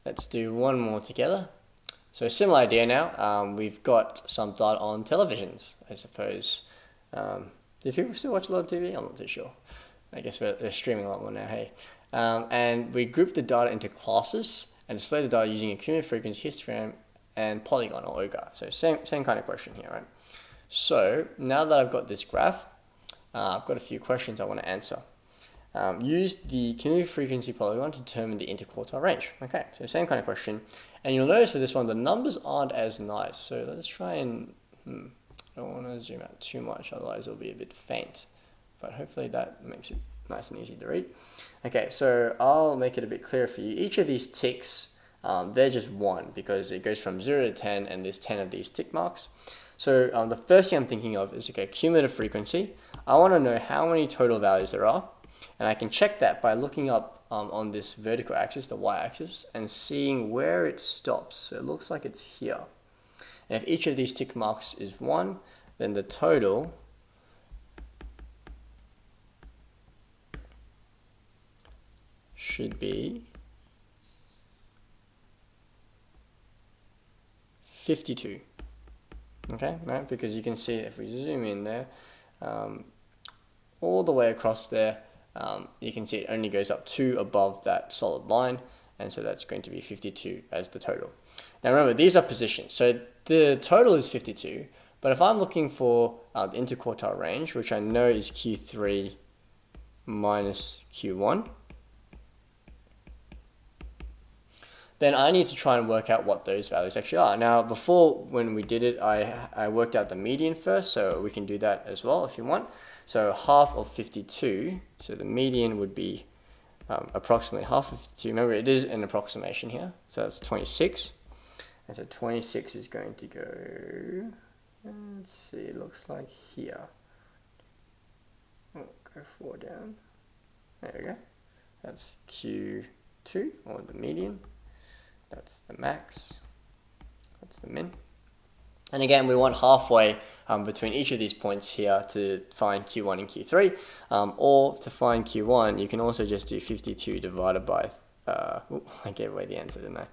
let's do one more together. So similar idea now. We've got some data on televisions, I suppose. Do people still watch a lot of TV? I'm not too sure. I guess they're streaming a lot more now, hey. And we group the data into classes and display the data using a cumulative frequency, histogram, and Polygon or OGAR. So same kind of question here, right? So now that I've got this graph, I've got a few questions I want to answer. Use the cumulative frequency polygon to determine the interquartile range. Okay, so same kind of question. And you'll notice for this one, the numbers aren't as nice. So let's try and, I don't want to zoom out too much, otherwise it'll be a bit faint. But hopefully that makes it nice and easy to read. Okay, so I'll make it a bit clearer for you. Each of these ticks, they're just 1 because it goes from 0 to 10 and there's 10 of these tick marks. So the first thing I'm thinking of is, okay, cumulative frequency. I want to know how many total values there are. And I can check that by looking up on this vertical axis, the y-axis, and seeing where it stops. So it looks like it's here. And if each of these tick marks is 1, then the total should be 52. Okay, right? Because you can see if we zoom in there, all the way across there, you can see it only goes up 2 above that solid line, and so that's going to be 52 as the total. Now remember, these are positions, so the total is 52, but if I'm looking for the interquartile range, which I know is Q3 minus Q1, then I need to try and work out what those values actually are. Now, before, when we did it, I worked out the median first, so we can do that as well if you want. So half of 52, so the median would be approximately half of 52. Remember, it is an approximation here, so that's 26. And so 26 is going to go, let's see, it looks like here. Oh, go 4 down. There we go. That's Q2, or the median. That's the max. That's the min. And again, we want halfway between each of these points here to find Q1 and Q3. Or to find Q1, you can also just do 52 divided by, I gave away the answer, didn't I?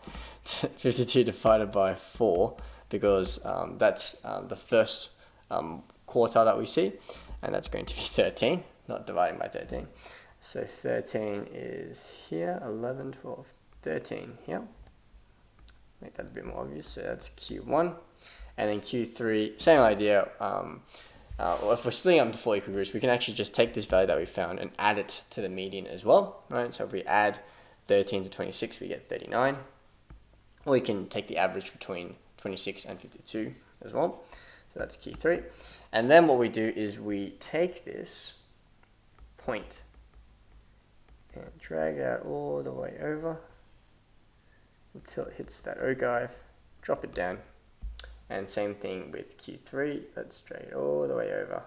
52 divided by 4, because that's the first quartile that we see. And that's going to be 13, not dividing by 13. So 13 is here, 11, 12, 13 here. Make that a bit more obvious. So that's Q1. And then Q3, same idea. If we're splitting up into 4 equal groups, we can actually just take this value that we found and add it to the median as well, right? So if we add 13 to 26, we get 39. Or we can take the average between 26 and 52 as well. So that's Q3. And then what we do is we take this point and drag it out all the way over until it hits that ogive, drop it down. And same thing with Q3, let's drag it all the way over.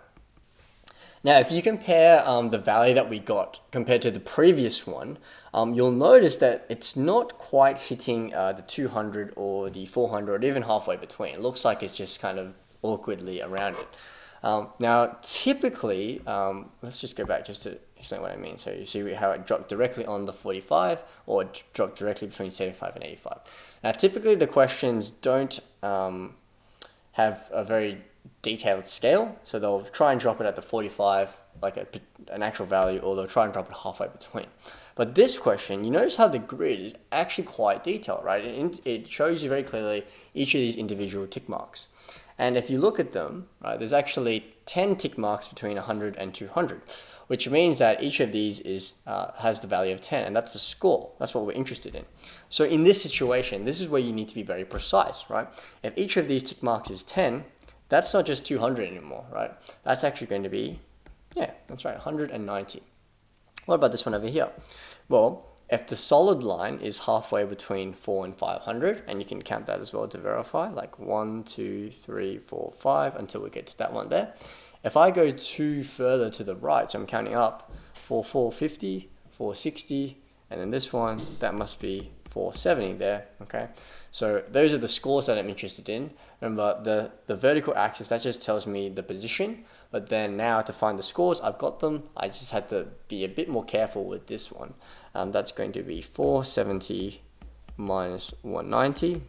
Now, if you compare the value that we got compared to the previous one, you'll notice that it's not quite hitting the 200 or the 400 or even halfway between. It looks like it's just kind of awkwardly around it. Now, typically, let's just go back just to explain what I mean. So you see how it dropped directly on the 45 or it dropped directly between 75 and 85. Now, typically the questions don't have a very detailed scale, so they'll try and drop it at the 45, like an actual value, or they'll try and drop it halfway between. But this question, you notice how the grid is actually quite detailed, right? It shows you very clearly each of these individual tick marks. And if you look at them, right, there's actually 10 tick marks between 100 and 200, which means that each of these has the value of 10, and that's the score. That's what we're interested in. So in this situation, this is where you need to be very precise, right? If each of these tick marks is 10, that's not just 200 anymore, right? That's actually going to be, yeah, that's right, 190. What about this one over here? Well, if the solid line is halfway between 4 and 500, and you can count that as well to verify, like 1, 2, 3, 4, 5, until we get to that one there. If I go 2 further to the right, so I'm counting up 450, 460, and then this one, that must be 470 there, okay? So those are the scores that I'm interested in. Remember, the vertical axis, that just tells me the position, but then now to find the scores, I've got them. I just had to be a bit more careful with this one. That's going to be 470 minus 190,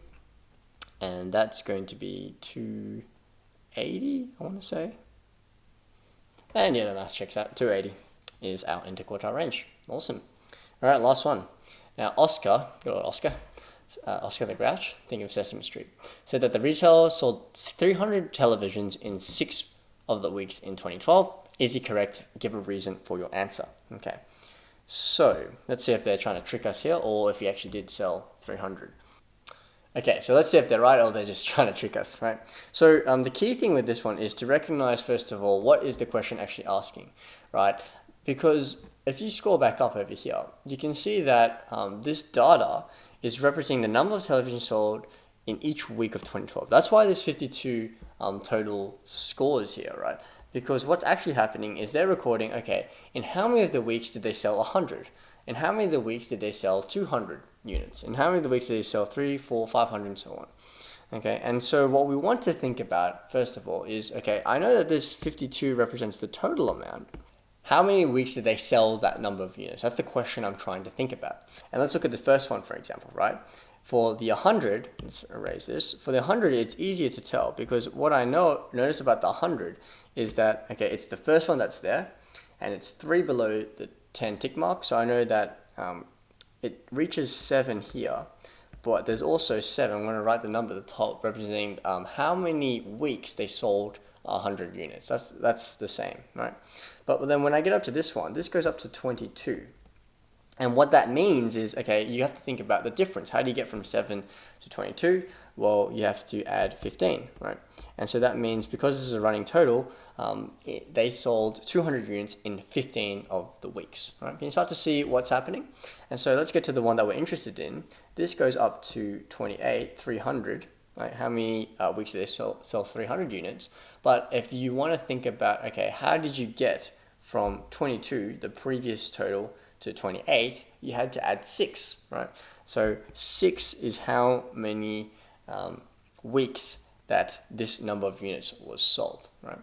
and that's going to be 280, I want to say. And yeah, the math checks out. 280 is our interquartile range. Awesome. All right, last one. Now, Oscar, good old Oscar, Oscar the Grouch, think of Sesame Street, said that the retailer sold 300 televisions in 6 of the weeks in 2012. Is he correct? Give a reason for your answer. Okay, so let's see if they're trying to trick us here or if he actually did sell 300. Okay, so let's see if they're right or they're just trying to trick us, right? So the key thing with this one is to recognize, first of all, what is the question actually asking, right? Because if you scroll back up over here, you can see that this data is representing the number of televisions sold in each week of 2012. That's why there's 52 total scores here, right? Because what's actually happening is they're recording, okay, in how many of the weeks did they sell 100? In how many of the weeks did they sell 200 units? In how many of the weeks did they sell 3, 4, 500, and so on? Okay, and so what we want to think about, first of all, is, okay, I know that this 52 represents the total amount. How many weeks did they sell that number of units? That's the question I'm trying to think about. And let's look at the first one, for example, right? For the 100, let's erase this. For the 100, it's easier to tell because what I notice about the 100 is that, okay, it's the first one that's there and it's 3 below the 10 tick mark. So I know that it reaches 7 here, but there's also 7. I'm going to write the number at the top representing how many weeks they sold 100 units. That's the same, right? But then when I get up to this one, this goes up to 22. And what that means is, okay, you have to think about the difference. How do you get from 7 to 22? Well, you have to add 15, right? And so that means because this is a running total, they sold 200 units in 15 of the weeks, right? Can you start to see what's happening? And so let's get to the one that we're interested in. This goes up to 28, 300. Right? How many weeks do they sell 300 units? But if you want to think about, okay, how did you get from 22, the previous total, to 28? You had to add 6, right? So 6 is how many weeks that this number of units was sold, right?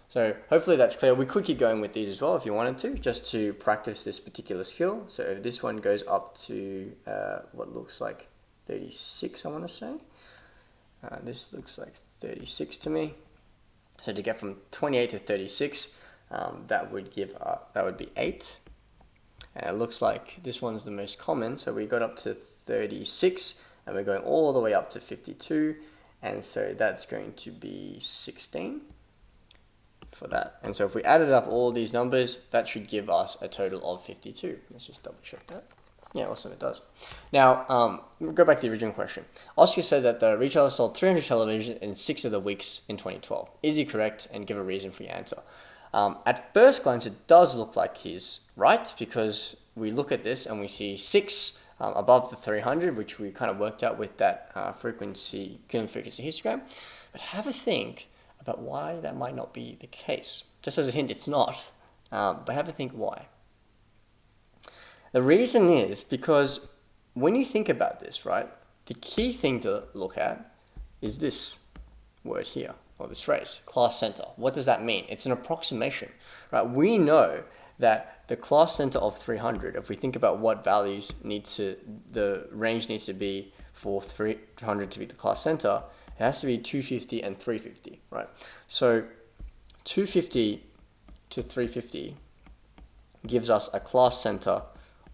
So hopefully that's clear. We could keep going with these as well if you wanted to, just to practice this particular skill. So if this one goes up to what looks like 36, I want to say. This looks like 36 to me. So to get from 28 to 36, that would be 8. And it looks like this one's the most common. So we got up to 36 and we're going all the way up to 52. And so that's going to be 16 for that. And so if we added up all these numbers, that should give us a total of 52. Let's just double check that. Yeah, awesome, it does. Now, go back to the original question. Oscar said that the retailer sold 300 televisions in 6 of the weeks in 2012. Is he correct? And give a reason for your answer. At first glance, it does look like he's right because we look at this and we see 6 above the 300, which we kind of worked out with that cumulative frequency histogram. But have a think about why that might not be the case. Just as a hint, it's not, but have a think why. The reason is because when you think about this, right, the key thing to look at is this word here, or this phrase, class center. What does that mean? It's an approximation, right? We know that the class center of 300, if we think about what values the range needs to be for 300 to be the class center, it has to be 250 and 350, right? So 250 to 350 gives us a class center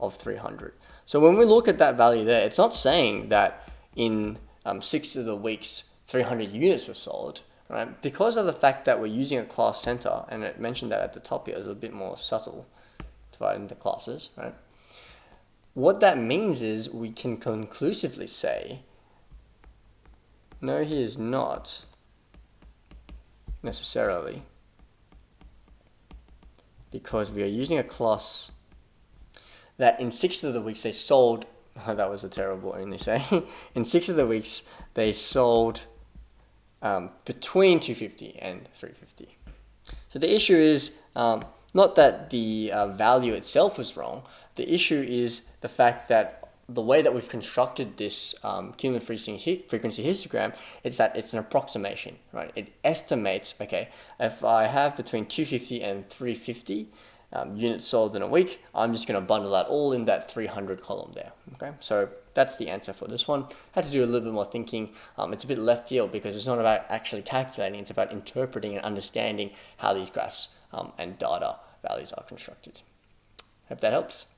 of 300. So when we look at that value there, it's not saying that in 6 of the weeks 300 units were sold, right? Because of the fact that we're using a class center, and it mentioned that at the top here is a bit more subtle, divided into classes, right? What that means is we can conclusively say, no, he is not necessarily, because we are using a class that in 6 of the weeks they sold, that was a terrible only say, in 6 of the weeks they sold between 250 and 350. So the issue is not that the value itself was wrong, the issue is the fact that the way that we've constructed this cumulative frequency histogram is that it's an approximation, right? It estimates, okay, if I have between 250 and 350, units sold in a week, I'm just going to bundle that all in that 300 column there. Okay, so that's the answer for this one. Had to do a little bit more thinking. It's a bit left field because it's not about actually calculating, it's about interpreting and understanding how these graphs and data values are constructed. Hope that helps.